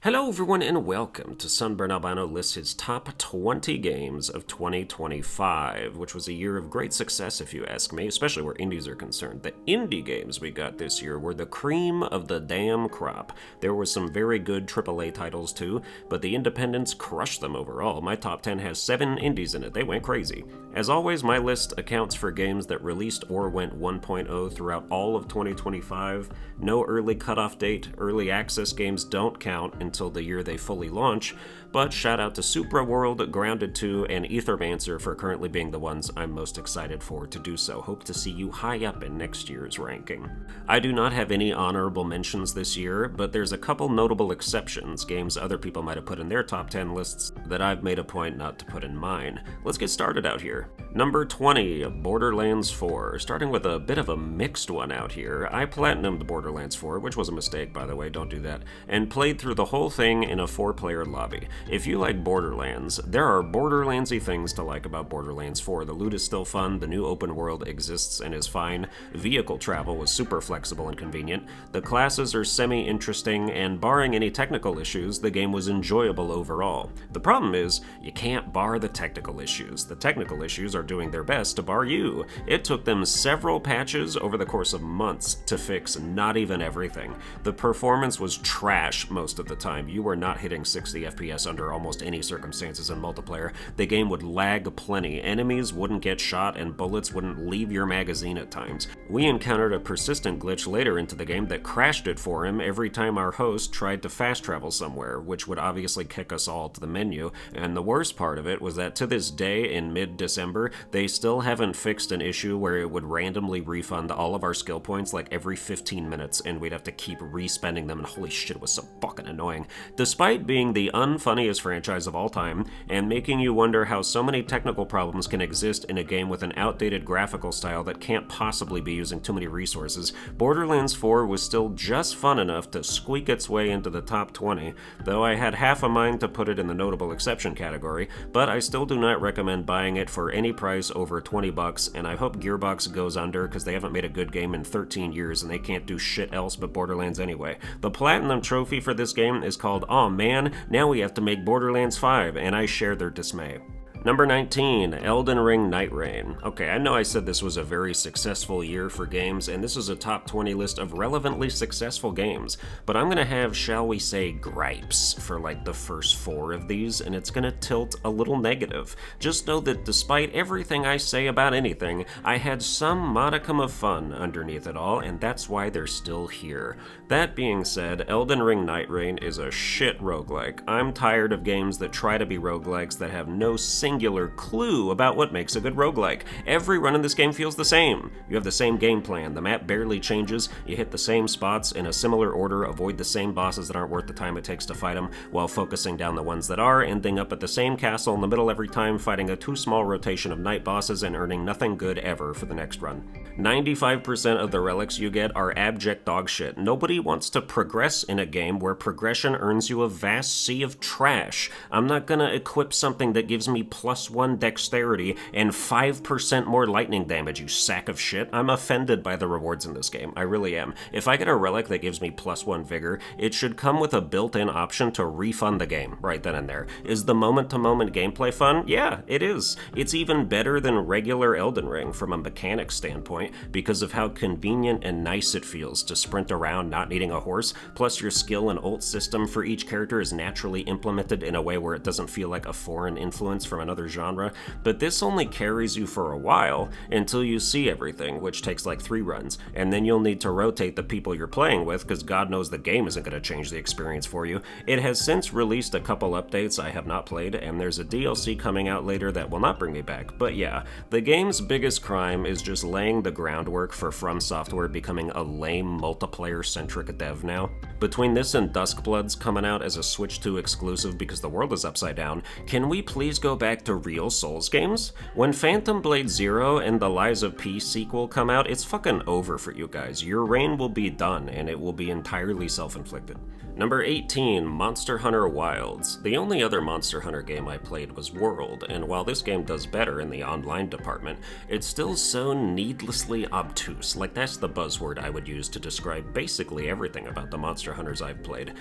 Hello everyone and welcome to Sunburned Albino lists his top 20 games of 2025, which was a year of great success if you ask me, especially where indies are concerned. The indie games we got this year were the cream of the damn crop. There were some very good AAA titles too, but the independents crushed them overall. My top 10 has 7 indies in it. They went crazy. As always, my list accounts for games that released or went 1.0 throughout all of 2025. No early cutoff date. Early access games don't count until the year they fully launch, but shout out to Supra World, Grounded 2, and Ethermancer for currently being the ones I'm most excited for to do so. Hope to see you high up in next year's ranking. I do not have any honorable mentions this year, but there's a couple notable exceptions, games other people might have put in their top 10 lists that I've made a point not to put in mine. Let's get started out here. Number 20, Borderlands 4. Starting with a bit of a mixed one out here. I platinumed Borderlands 4, which was a mistake by the way, don't do that, and played through the whole thing in a 4-player lobby. If you like Borderlands, there are Borderlands-y things to like about Borderlands 4. The loot is still fun, the new open world exists and is fine, vehicle travel was super flexible and convenient, the classes are semi-interesting, and barring any technical issues, the game was enjoyable overall. The problem is, you can't bar the technical issues. The technical issues are doing their best to bar you. It took them several patches over the course of months to fix not even everything. The performance was trash most of the time. You were not hitting 60 FPS under almost any circumstances in multiplayer. The game would lag plenty. Enemies wouldn't get shot and bullets wouldn't leave your magazine at times. We encountered a persistent glitch later into the game that crashed it for him every time our host tried to fast travel somewhere, which would obviously kick us all to the menu. And the worst part of it was that to this day, in mid-December, they still haven't fixed an issue where it would randomly refund all of our skill points like every 15 minutes and we'd have to keep respending them, and holy shit, it was so fucking annoying. Despite being the unfunniest franchise of all time, and making you wonder how so many technical problems can exist in a game with an outdated graphical style that can't possibly be using too many resources, Borderlands 4 was still just fun enough to squeak its way into the top 20, though I had half a mind to put it in the notable exception category, but I still do not recommend buying it for any price over $20, and I hope Gearbox goes under because they haven't made a good game in 13 years and they can't do shit else but Borderlands anyway. The Platinum Trophy for this game is called "Aw man, now we have to make Borderlands 5, and I share their dismay. Number 19, Elden Ring Night Rain. Okay, I know I said this was a very successful year for games, and this is a top 20 list of relevantly successful games, but I'm gonna have, shall we say, gripes for like the first 4 of these, and it's gonna tilt a little negative. Just know that despite everything I say about anything, I had some modicum of fun underneath it all, and that's why they're still here. That being said, Elden Ring Night Rain is a shit roguelike. I'm tired of games that try to be roguelikes that have no singular clue about what makes a good roguelike. Every run in this game feels the same. You have the same game plan, the map barely changes, you hit the same spots in a similar order, avoid the same bosses that aren't worth the time it takes to fight them, while focusing down the ones that are, ending up at the same castle in the middle every time, fighting a too small rotation of night bosses and earning nothing good ever for the next run. 95% of the relics you get are abject dog shit. Nobody wants to progress in a game where progression earns you a vast sea of trash. I'm not gonna equip something that gives me +1 dexterity and 5% more lightning damage, you sack of shit. I'm offended by the rewards in this game, I really am. If I get a relic that gives me +1 vigor, it should come with a built-in option to refund the game right then and there. Is the moment-to-moment gameplay fun? Yeah, it is. It's even better than regular Elden Ring from a mechanics standpoint because of how convenient and nice it feels to sprint around not needing a horse, plus your skill and ult system for each character is naturally implemented in a way where it doesn't feel like a foreign influence from another genre, but this only carries you for a while until you see everything, which takes like 3 runs, and then you'll need to rotate the people you're playing with because God knows the game isn't going to change the experience for you. It has since released a couple updates I have not played, and there's a DLC coming out later that will not bring me back, but yeah, the game's biggest crime is just laying the groundwork for From Software becoming a lame multiplayer-centric dev now. Between this and Duskbloods coming out as a Switch 2 exclusive because the world is upside down, can we please go back to real Souls games? When Phantom Blade Zero and the Lies of P sequel come out, it's fucking over for you guys. Your reign will be done, and it will be entirely self-inflicted. Number 18, Monster Hunter Wilds. The only other Monster Hunter game I played was World, and while this game does better in the online department, it's still so needlessly obtuse. Like, that's the buzzword I would use to describe basically everything about the Monster Hunters I've played.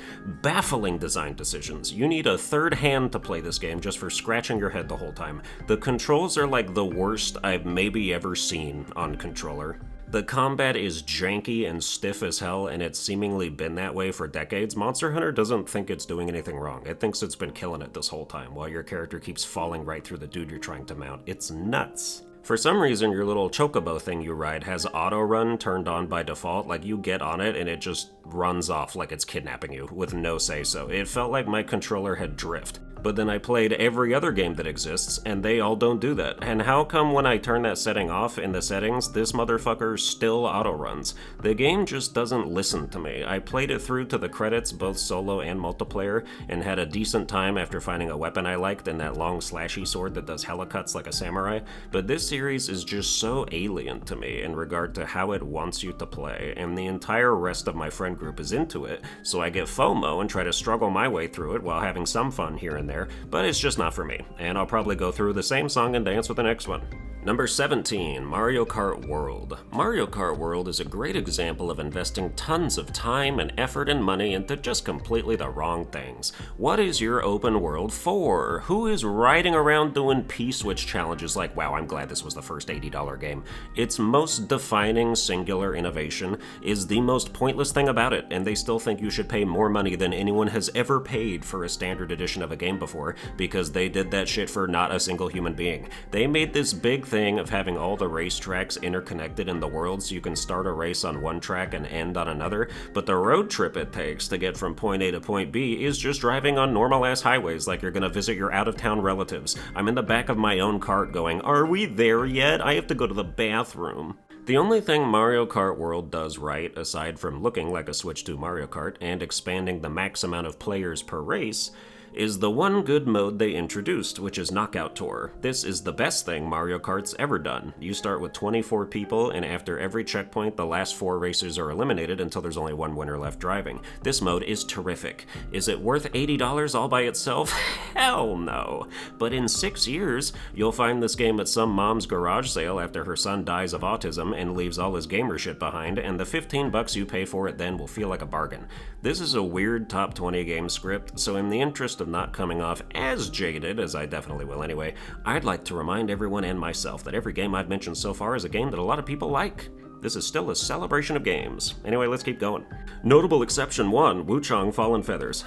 Baffling design decisions. You need a third hand to play this game just for scratching your head the whole time. The controls are like the worst I've maybe ever seen on controller. The combat is janky and stiff as hell, and it's seemingly been that way for decades. Monster Hunter doesn't think it's doing anything wrong. It thinks it's been killing it this whole time, while your character keeps falling right through the dude you're trying to mount. It's nuts. For some reason, your little chocobo thing you ride has auto-run turned on by default. Like, you get on it and it just runs off like it's kidnapping you, with no say-so. It felt like my controller had drift. But then I played every other game that exists, and they all don't do that. And how come when I turn that setting off in the settings, this motherfucker still auto-runs? The game just doesn't listen to me. I played it through to the credits, both solo and multiplayer, and had a decent time after finding a weapon I liked and that long slashy sword that does hella cuts like a samurai, but this series is just so alien to me in regard to how it wants you to play, and the entire rest of my friend group is into it, so I get FOMO and try to struggle my way through it while having some fun here and there. But it's just not for me, and I'll probably go through the same song and dance with the next one. Number 17, Mario Kart World. Mario Kart World is a great example of investing tons of time and effort and money into just completely the wrong things. What is your open world for? Who is riding around doing P-switch challenges like, wow, I'm glad this was the first $80 game? Its most defining singular innovation is the most pointless thing about it, and they still think you should pay more money than anyone has ever paid for a standard edition of a game before, because they did that shit for not a single human being. They made this big thing of having all the racetracks interconnected in the world so you can start a race on one track and end on another, but the road trip it takes to get from point A to point B is just driving on normal-ass highways like you're gonna visit your out-of-town relatives. I'm in the back of my own cart going, are we there yet? I have to go to the bathroom. The only thing Mario Kart World does right, aside from looking like a Switch 2 Mario Kart and expanding the max amount of players per race, is the one good mode they introduced, which is Knockout Tour. This is the best thing Mario Kart's ever done. You start with 24 people, and after every checkpoint, the last 4 racers are eliminated until there's only one winner left driving. This mode is terrific. Is it worth $80 all by itself? Hell no. But in 6 years, you'll find this game at some mom's garage sale after her son dies of autism and leaves all his gamer shit behind, and the $15 you pay for it then will feel like a bargain. This is a weird top 20 game script, so in the interest of not coming off as jaded, as I definitely will anyway, I'd like to remind everyone and myself that every game I've mentioned so far is a game that a lot of people like. This is still a celebration of games. Anyway, let's keep going. Notable exception 1, Wuchang Fallen Feathers.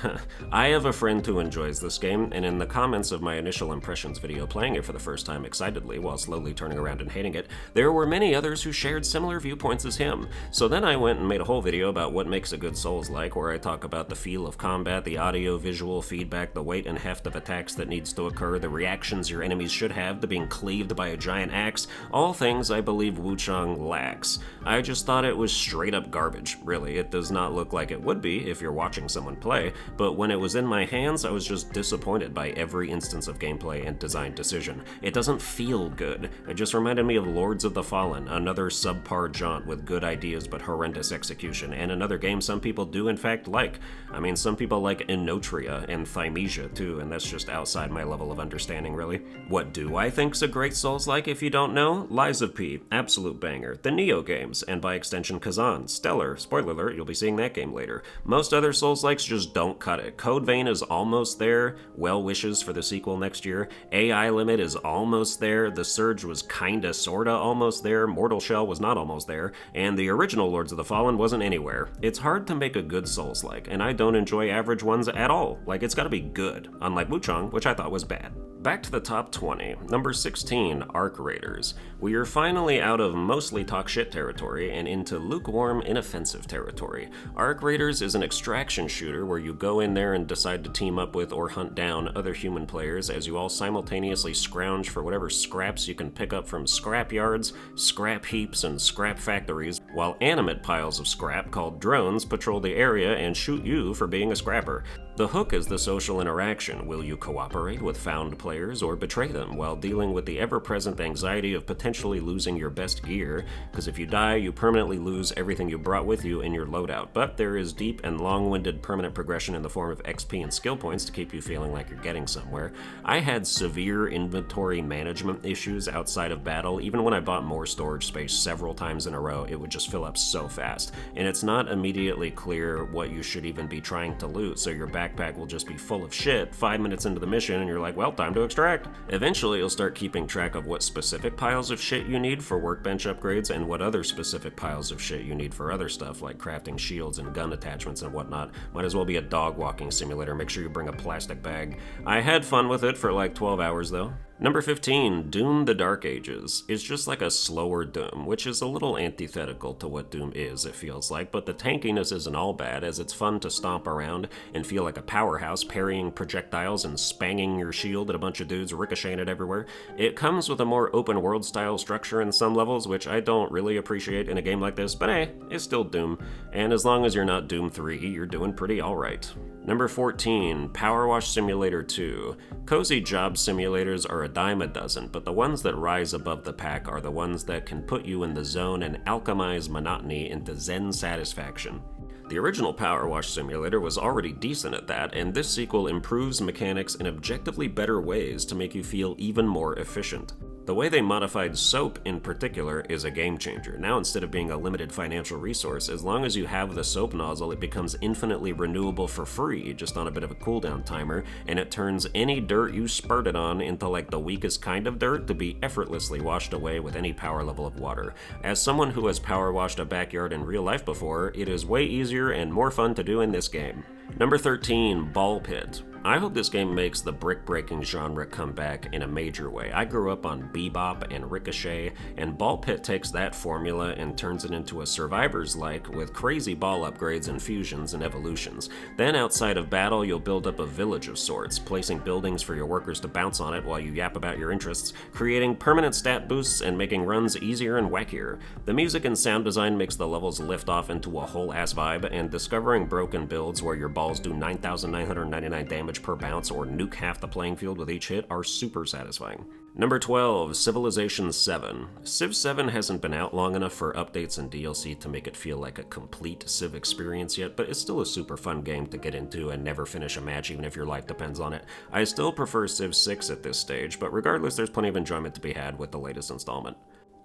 I have a friend who enjoys this game, and in the comments of my initial impressions video playing it for the first time excitedly while slowly turning around and hating it, there were many others who shared similar viewpoints as him. So then I went and made a whole video about what makes a good Souls-like, where I talk about the feel of combat, the audio-visual feedback, the weight and heft of attacks that needs to occur, the reactions your enemies should have to being cleaved by a giant axe, all things I believe Wuchang lacks. I just thought it was straight up garbage, really. It does not look like it would be if you're watching someone play, but when it was in my hands, I was just disappointed by every instance of gameplay and design decision. It doesn't feel good. It just reminded me of Lords of the Fallen, another subpar jaunt with good ideas but horrendous execution, and another game some people do in fact like. I mean, some people like Enotria and Thymesia too, and that's just outside my level of understanding, really. What do I think's a great Souls-like if you don't know? Lies of P, absolute banger. The Neo games, and by extension Kazan, stellar. Spoiler alert, you'll be seeing that game later. Most other Souls-likes just don't cut it. Code Vein is almost there, well wishes for the sequel next year. AI Limit is almost there, The Surge was kinda sorta almost there, Mortal Shell was not almost there, and the original Lords of the Fallen wasn't anywhere. It's hard to make a good Souls-like, and I don't enjoy average ones at all. Like, it's gotta be good, unlike Wuchang, which I thought was bad. Back to the top 20. Number 16, Arc Raiders. We are finally out of mostly talk shit territory and into lukewarm, inoffensive territory. Arc Raiders is an extraction shooter where you go in there and decide to team up with or hunt down other human players as you all simultaneously scrounge for whatever scraps you can pick up from scrap yards, scrap heaps, and scrap factories, while animate piles of scrap called drones patrol the area and shoot you for being a scrapper. The hook is the social interaction. Will you cooperate with found players or betray them while dealing with the ever-present anxiety of potentially losing your best gear? Because if you die, you permanently lose everything you brought with you in your loadout. But there is deep and long-winded permanent progression in the form of XP and skill points to keep you feeling like you're getting somewhere. I had severe inventory management issues outside of battle. Even when I bought more storage space several times in a row, it would just fill up so fast. And it's not immediately clear what you should even be trying to loot, so your backpack will just be full of shit 5 minutes into the mission and you're like, well, time to extract. Eventually you'll start keeping track of what specific piles of shit you need for workbench upgrades and what other specific piles of shit you need for other stuff like crafting shields and gun attachments and whatnot. Might as well be a dog walking simulator. Make sure you bring a plastic bag. I had fun with it for like 12 hours though. Number 15, Doom the Dark Ages. It's just like a slower Doom, which is a little antithetical to what Doom is, it feels like, but the tankiness isn't all bad, as it's fun to stomp around and feel like a powerhouse, parrying projectiles and spanging your shield at a bunch of dudes, ricocheting it everywhere. It comes with a more open world style structure in some levels, which I don't really appreciate in a game like this, but hey, it's still Doom, and as long as you're not Doom 3, you're doing pretty alright. Number 14, Power Wash Simulator 2. Cozy job simulators are a dime a dozen, but the ones that rise above the pack are the ones that can put you in the zone and alchemize monotony into zen satisfaction. The original Power Wash Simulator was already decent at that, and this sequel improves mechanics in objectively better ways to make you feel even more efficient. The way they modified soap in particular is a game changer. Now instead of being a limited financial resource, as long as you have the soap nozzle, it becomes infinitely renewable for free, just on a bit of a cooldown timer, and it turns any dirt you spurted on into like the weakest kind of dirt to be effortlessly washed away with any power level of water. As someone who has power washed a backyard in real life before, it is way easier and more fun to do in this game. Number 13, Ball Pit. I hope this game makes the brick-breaking genre come back in a major way. I grew up on Bebop and Ricochet, and Ball Pit takes that formula and turns it into a Survivors-like with crazy ball upgrades and fusions and evolutions. Then outside of battle, you'll build up a village of sorts, placing buildings for your workers to bounce on it while you yap about your interests, creating permanent stat boosts and making runs easier and wackier. The music and sound design makes the levels lift off into a whole-ass vibe, and discovering broken builds where your balls do 9,999 damage per bounce or nuke half the playing field with each hit are super satisfying. Number 12, Civilization 7. Civ 7 hasn't been out long enough for updates and DLC to make it feel like a complete Civ experience yet, but it's still a super fun game to get into and never finish a match even if your life depends on it. I still prefer Civ 6 at this stage, but regardless, there's plenty of enjoyment to be had with the latest installment.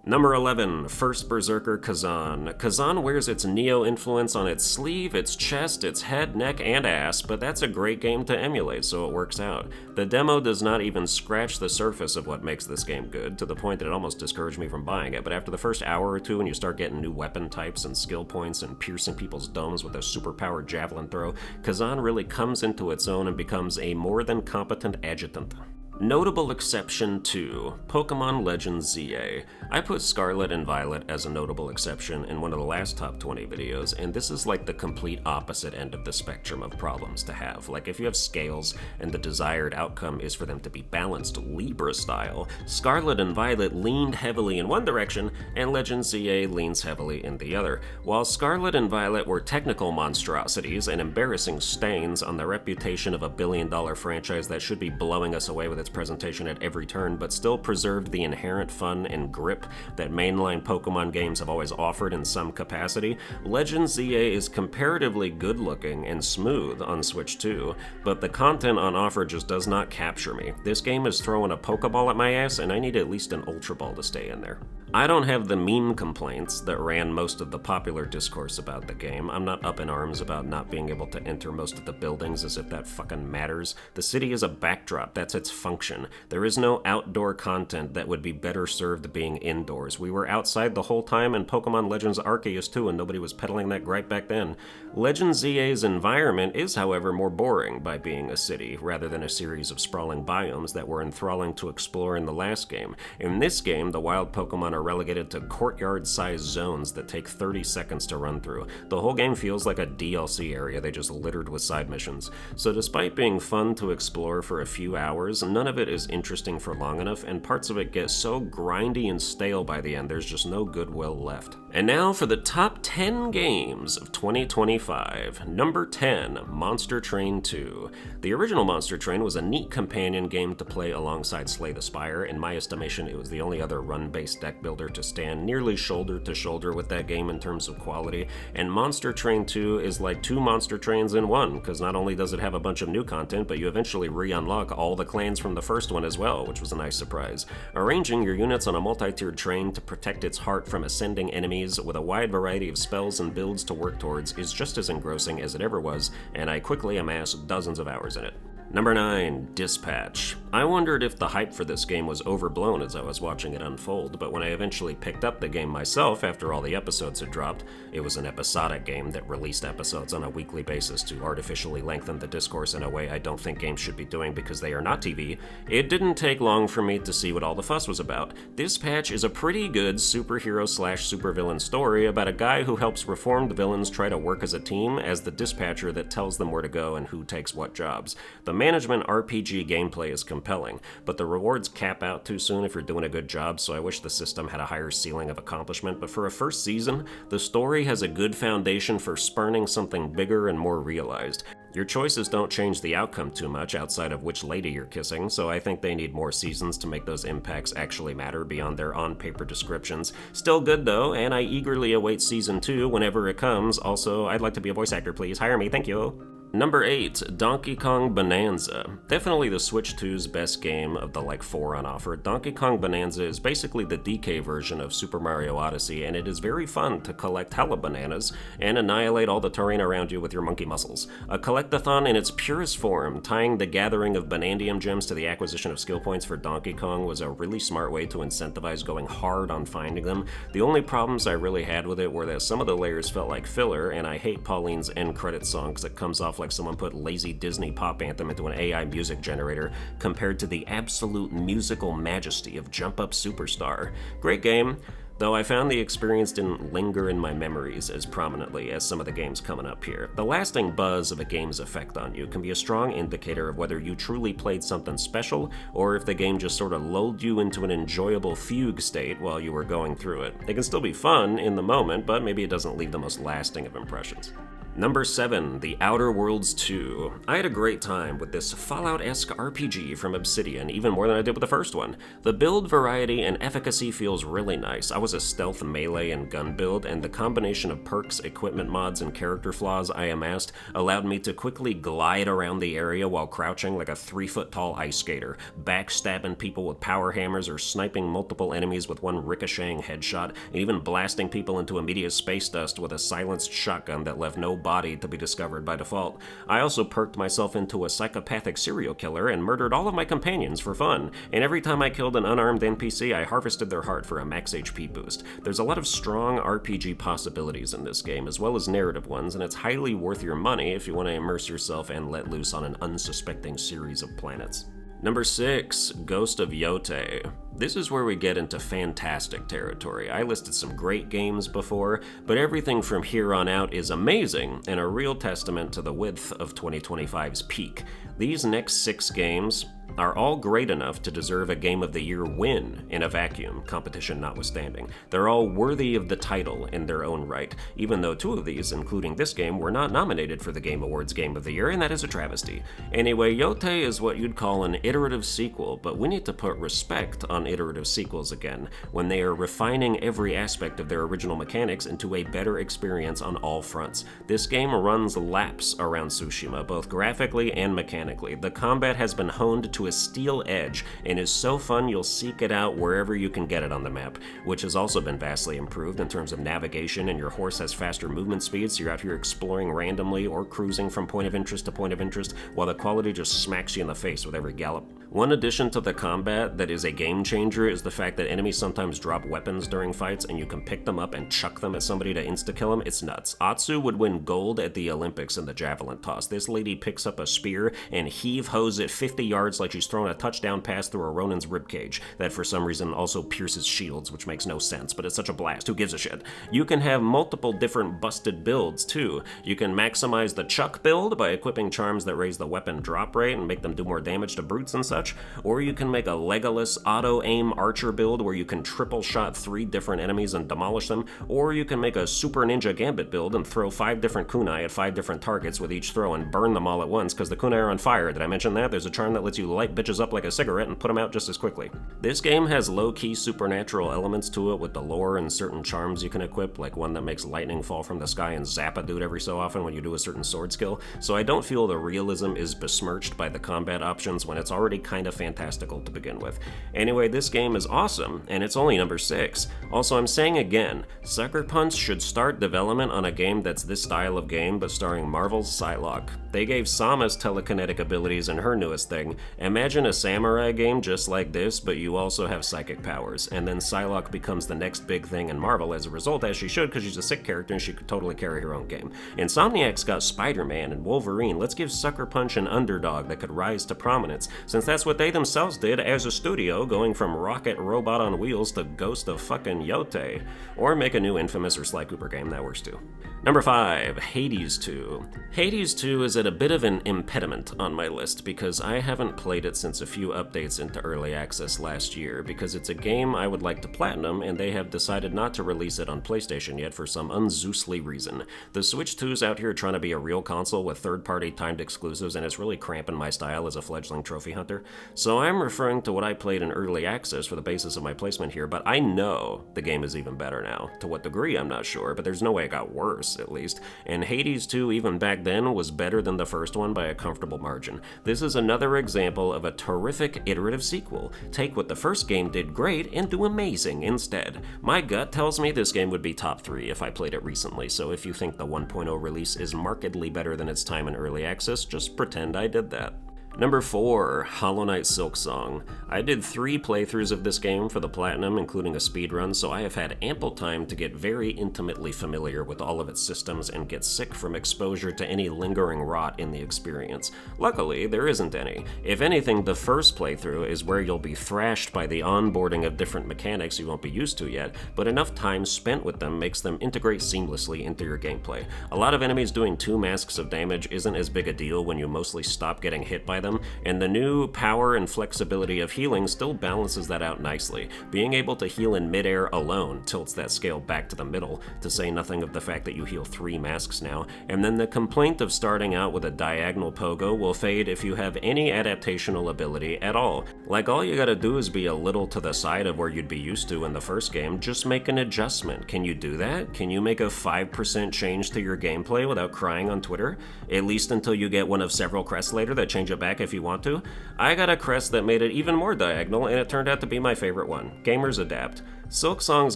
Number 11, First Berserker Kazan. Kazan wears its Neo influence on its sleeve, its chest, its head, neck, and ass, but that's a great game to emulate, so it works out. The demo does not even scratch the surface of what makes this game good, to the point that it almost discouraged me from buying it, but after the first hour or two when you start getting new weapon types and skill points and piercing people's domes with a superpowered javelin throw, Kazan really comes into its own and becomes a more than competent adjutant. Notable exception to Pokemon Legends ZA. I put Scarlet and Violet as a notable exception in one of the last top 20 videos, and this is like the complete opposite end of the spectrum of problems to have. Like if you have scales and the desired outcome is for them to be balanced Libra style, Scarlet and Violet leaned heavily in one direction and Legends ZA leans heavily in the other. While Scarlet and Violet were technical monstrosities and embarrassing stains on the reputation of a billion-dollar franchise that should be blowing us away with its presentation at every turn, but still preserved the inherent fun and grip that mainline Pokemon games have always offered in some capacity, Legends ZA is comparatively good-looking and smooth on Switch 2, but the content on offer just does not capture me. This game is throwing a Pokeball at my ass, and I need at least an Ultra Ball to stay in there. I don't have the meme complaints that ran most of the popular discourse about the game. I'm not up in arms about not being able to enter most of the buildings as if that fucking matters. The city is a backdrop, that's its function. There is no outdoor content that would be better served being indoors. We were outside the whole time in Pokemon Legends Arceus too, and nobody was peddling that gripe back then. Legends ZA's environment is, however, more boring by being a city, rather than a series of sprawling biomes that were enthralling to explore in the last game. In this game, the wild Pokemon are relegated to courtyard-sized zones that take 30 seconds to run through. The whole game feels like a DLC area they just littered with side missions. So despite being fun to explore for a few hours, none of it is interesting for long enough, and parts of it get so grindy and stale by the end there's just no goodwill left. And now for the top 10 games of 2025. Number 10, Monster Train 2. The original Monster Train was a neat companion game to play alongside Slay the Spire. In my estimation, it was the only other run-based deck builder to stand nearly shoulder to shoulder with that game in terms of quality. And Monster Train 2 is like two Monster Trains in one, because not only does it have a bunch of new content, but you eventually re-unlock all the clans from the first one as well, which was a nice surprise. Arranging your units on a multi-tiered train to protect its heart from ascending enemies with a wide variety of spells and builds to work towards is just as engrossing as it ever was, and I quickly amassed dozens of hours in it. Number 9, Dispatch. I wondered if the hype for this game was overblown as I was watching it unfold, but when I eventually picked up the game myself after all the episodes had dropped, it was an episodic game that released episodes on a weekly basis to artificially lengthen the discourse in a way I don't think games should be doing because they are not TV. It didn't take long for me to see what all the fuss was about. Dispatch is a pretty good superhero/supervillain story about a guy who helps reformed villains try to work as a team as the dispatcher that tells them where to go and who takes what jobs. The management RPG gameplay is compelling, but the rewards cap out too soon if you're doing a good job, so I wish the system had a higher ceiling of accomplishment, but for a first season, the story has a good foundation for spurning something bigger and more realized. Your choices don't change the outcome too much outside of which lady you're kissing, so I think they need more seasons to make those impacts actually matter beyond their on-paper descriptions. Still good though, and I eagerly await season 2 whenever it comes. Also, I'd like to be a voice actor, please hire me, thank you. Number 8, Donkey Kong Bonanza. Definitely the Switch 2's best game of the 4 on offer. Donkey Kong Bonanza is basically the DK version of Super Mario Odyssey, and it is very fun to collect hella bananas and annihilate all the terrain around you with your monkey muscles. A collectathon in its purest form, tying the gathering of Bonandium gems to the acquisition of skill points for Donkey Kong was a really smart way to incentivize going hard on finding them. The only problems I really had with it were that some of the layers felt like filler, and I hate Pauline's end credits song because it comes off like someone put lazy Disney pop anthem into an AI music generator compared to the absolute musical majesty of Jump Up Superstar. Great game, though I found the experience didn't linger in my memories as prominently as some of the games coming up here. The lasting buzz of a game's effect on you can be a strong indicator of whether you truly played something special or if the game just sort of lulled you into an enjoyable fugue state while you were going through it. It can still be fun in the moment, but maybe it doesn't leave the most lasting of impressions. Number 7, The Outer Worlds 2. I had a great time with this Fallout-esque RPG from Obsidian, even more than I did with the first one. The build variety and efficacy feels really nice. I was a stealth melee and gun build, and the combination of perks, equipment mods, and character flaws I amassed allowed me to quickly glide around the area while crouching like a 3-foot-tall ice skater, backstabbing people with power hammers or sniping multiple enemies with one ricocheting headshot, and even blasting people into immediate space dust with a silenced shotgun that left no body to be discovered by default. I also perked myself into a psychopathic serial killer and murdered all of my companions for fun, and every time I killed an unarmed NPC, I harvested their heart for a max HP boost. There's a lot of strong RPG possibilities in this game, as well as narrative ones, and it's highly worth your money if you want to immerse yourself and let loose on an unsuspecting series of planets. Number 6, Ghost of Yotei. This is where we get into fantastic territory. I listed some great games before, but everything from here on out is amazing and a real testament to the width of 2025's peak. These next 6 games are all great enough to deserve a Game of the Year win in a vacuum, competition notwithstanding. They're all worthy of the title in their own right, even though 2 of these, including this game, were not nominated for the Game Awards Game of the Year, and that is a travesty. Anyway, Yotei is what you'd call an iterative sequel, but we need to put respect on iterative sequels again, when they are refining every aspect of their original mechanics into a better experience on all fronts. This game runs laps around Tsushima, both graphically and mechanically. The combat has been honed to a steel edge and is so fun you'll seek it out wherever you can get it on the map, which has also been vastly improved in terms of navigation, and your horse has faster movement speeds, so you're out here exploring randomly or cruising from point of interest to point of interest, while the quality just smacks you in the face with every gallop. One addition to the combat that is a game changer is the fact that enemies sometimes drop weapons during fights and you can pick them up and chuck them at somebody to insta-kill them. It's nuts. Atsu would win gold at the Olympics in the javelin toss. This lady picks up a spear and heave-hoes it 50 yards like she's throwing a touchdown pass through a Ronin's ribcage that for some reason also pierces shields, which makes no sense, but it's such a blast. Who gives a shit? You can have multiple different busted builds, too. You can maximize the Chuck build by equipping charms that raise the weapon drop rate and make them do more damage to brutes and such. such, or you can make a Legolas auto-aim archer build where you can triple-shot 3 different enemies and demolish them, or you can make a Super Ninja Gambit build and throw 5 different kunai at 5 different targets with each throw and burn them all at once because the kunai are on fire. Did I mention that? There's a charm that lets you light bitches up like a cigarette and put them out just as quickly. This game has low-key supernatural elements to it with the lore and certain charms you can equip, like one that makes lightning fall from the sky and zap a dude every so often when you do a certain sword skill, so I don't feel the realism is besmirched by the combat options when it's already kind of fantastical to begin with. Anyway, this game is awesome, and it's only number 6. Also, I'm saying again, Sucker Punch should start development on a game that's this style of game, but starring Marvel's Psylocke. They gave Samus telekinetic abilities in her newest thing. Imagine a samurai game just like this, but you also have psychic powers, and then Psylocke becomes the next big thing in Marvel as a result, as she should, because she's a sick character and she could totally carry her own game. Insomniac's got Spider-Man and Wolverine. Let's give Sucker Punch an underdog that could rise to prominence, since that's what they themselves did as a studio, going from Rocket Robot on Wheels to Ghost of fucking Yote. Or make a new Infamous or Sly Cooper game, that works too. Number 5, Hades 2. Hades 2 is at a bit of an impediment on my list because I haven't played it since a few updates into early access last year, because it's a game I would like to platinum and they have decided not to release it on PlayStation yet for some unzeusly reason. The Switch 2's out here trying to be a real console with third-party timed exclusives, and it's really cramping my style as a fledgling trophy hunter. So I'm referring to what I played in early access for the basis of my placement here, but I know the game is even better now. To what degree, I'm not sure, but there's no way it got worse, at least. And Hades 2, even back then, was better than the first one by a comfortable margin. This is another example of a terrific iterative sequel. Take what the first game did great and do amazing instead. My gut tells me this game would be top 3 if I played it recently, so if you think the 1.0 release is markedly better than its time in early access, just pretend I did that. Number 4, Hollow Knight Silksong. I did 3 playthroughs of this game for the Platinum, including a speedrun, so I have had ample time to get very intimately familiar with all of its systems and get sick from exposure to any lingering rot in the experience. Luckily, there isn't any. If anything, the first playthrough is where you'll be thrashed by the onboarding of different mechanics you won't be used to yet, but enough time spent with them makes them integrate seamlessly into your gameplay. A lot of enemies doing 2 masks of damage isn't as big a deal when you mostly stop getting hit by them, and the new power and flexibility of healing still balances that out nicely. Being able to heal in midair alone tilts that scale back to the middle, to say nothing of the fact that you heal 3 masks now, and then the complaint of starting out with a diagonal pogo will fade if you have any adaptational ability at all. Like, all you gotta do is be a little to the side of where you'd be used to in the first game, just make an adjustment. Can you do that? Can you make a 5% change to your gameplay without crying on Twitter? At least until you get one of several crests later that change it back if you want to. I got a crest that made it even more diagonal, and it turned out to be my favorite one. Gamers adapt. Silksong's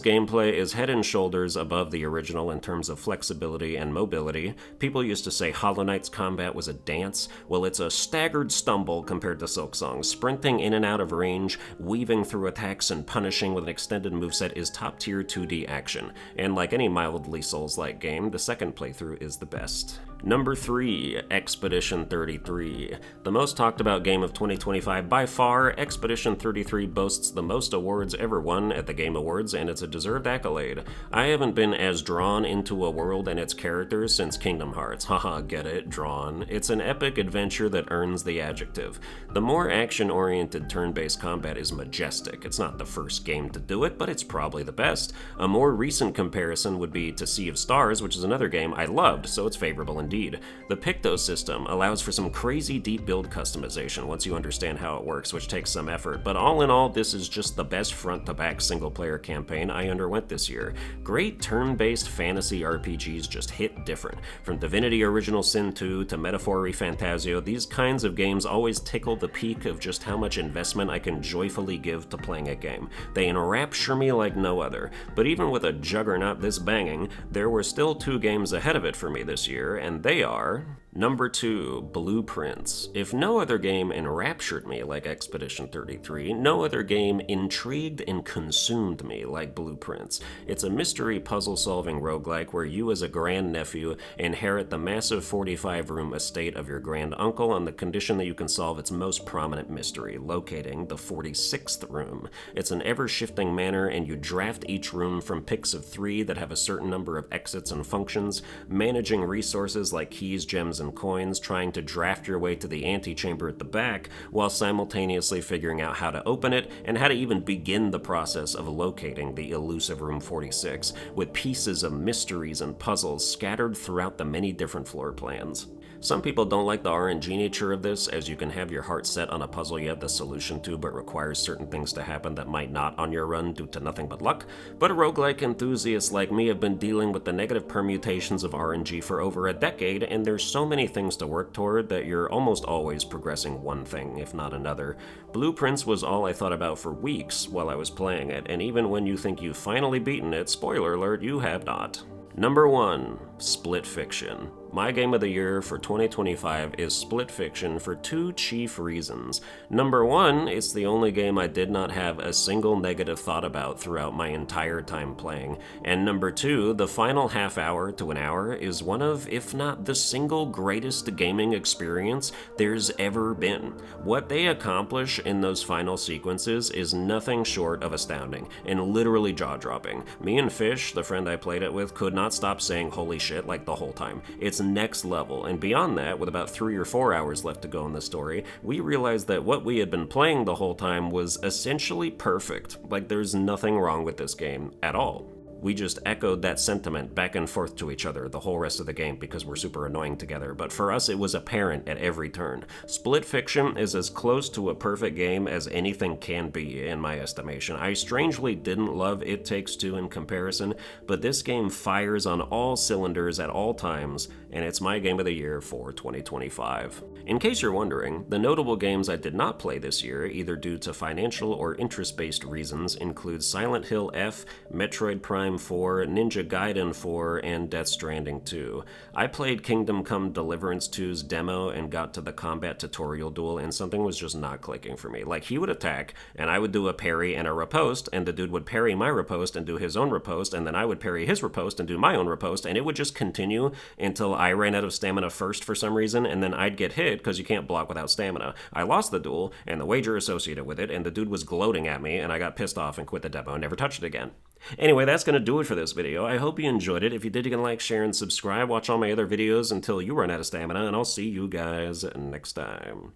gameplay is head and shoulders above the original in terms of flexibility and mobility. People used to say Hollow Knight's combat was a dance. Well, it's a staggered stumble compared to Silksong. Sprinting in and out of range, weaving through attacks, and punishing with an extended moveset is top-tier 2D action. And like any mildly Souls-like game, the second playthrough is the best. Number 3, Expedition 33. The most talked about game of 2025 by far, Expedition 33 boasts the most awards ever won at the Game Awards, and it's a deserved accolade. I haven't been as drawn into a world and its characters since Kingdom Hearts. Haha, get it? Drawn. It's an epic adventure that earns the adjective. The more action-oriented turn-based combat is majestic. It's not the first game to do it, but it's probably the best. A more recent comparison would be to Sea of Stars, which is another game I loved, so it's favorable indeed. The Picto system allows for some crazy deep build customization once you understand how it works, which takes some effort, but all in all, this is just the best front-to-back single-player campaign I underwent this year. Great turn-based fantasy RPGs just hit different. From Divinity Original Sin 2 to Metaphor Refantasio, these kinds of games always tickle the peak of just how much investment I can joyfully give to playing a game. They enrapture me like no other, but even with a juggernaut this banging, there were still 2 games ahead of it for me this year, and they are... Number 2, Blueprints. If no other game enraptured me like Expedition 33, no other game intrigued and consumed me like Blueprints. It's a mystery puzzle-solving roguelike where you as a grandnephew inherit the massive 45-room estate of your granduncle on the condition that you can solve its most prominent mystery, locating the 46th room. It's an ever-shifting manner, and you draft each room from picks of 3 that have a certain number of exits and functions, managing resources like keys, gems, and and coins, trying to draft your way to the antechamber at the back, while simultaneously figuring out how to open it and how to even begin the process of locating the elusive Room 46, with pieces of mysteries and puzzles scattered throughout the many different floor plans. Some people don't like the RNG nature of this, as you can have your heart set on a puzzle you have the solution to but requires certain things to happen that might not on your run due to nothing but luck, but roguelike enthusiasts like me have been dealing with the negative permutations of RNG for over a decade, and there's so many things to work toward that you're almost always progressing one thing, if not another. Blueprints was all I thought about for weeks while I was playing it, and even when you think you've finally beaten it, spoiler alert, you have not. Number 1. Split Fiction. My game of the year for 2025 is Split Fiction for two chief reasons. Number 1, it's the only game I did not have a single negative thought about throughout my entire time playing. And number 2, the final half hour to an hour is one of, if not the single greatest gaming experience there's ever been. What they accomplish in those final sequences is nothing short of astounding and literally jaw-dropping. Me and Fish, the friend I played it with, could not stop saying holy shit like the whole time. It's next level, and beyond that, with about 3 or 4 hours left to go in the story, we realized that what we had been playing the whole time was essentially perfect. Like, there's nothing wrong with this game at all. We just echoed that sentiment back and forth to each other the whole rest of the game because we're super annoying together, but for us it was apparent at every turn. Split Fiction is as close to a perfect game as anything can be, in my estimation. I strangely didn't love It Takes Two in comparison, but this game fires on all cylinders at all times, and it's my game of the year for 2025. In case you're wondering, the notable games I did not play this year, either due to financial or interest-based reasons, include Silent Hill F, Metroid Prime 4, Ninja Gaiden 4, and Death Stranding 2. I played Kingdom Come Deliverance 2's demo and got to the combat tutorial duel, and something was just not clicking for me. Like, he would attack, and I would do a parry and a riposte, and the dude would parry my riposte and do his own riposte, and then I would parry his riposte and do my own riposte, and it would just continue until I ran out of stamina first for some reason, and then I'd get hit because you can't block without stamina. I lost the duel, and the wager associated with it, and the dude was gloating at me, and I got pissed off and quit the demo and never touched it again. Anyway, that's going to do it for this video. I hope you enjoyed it. If you did, you can like, share, and subscribe. Watch all my other videos until you run out of stamina, and I'll see you guys next time.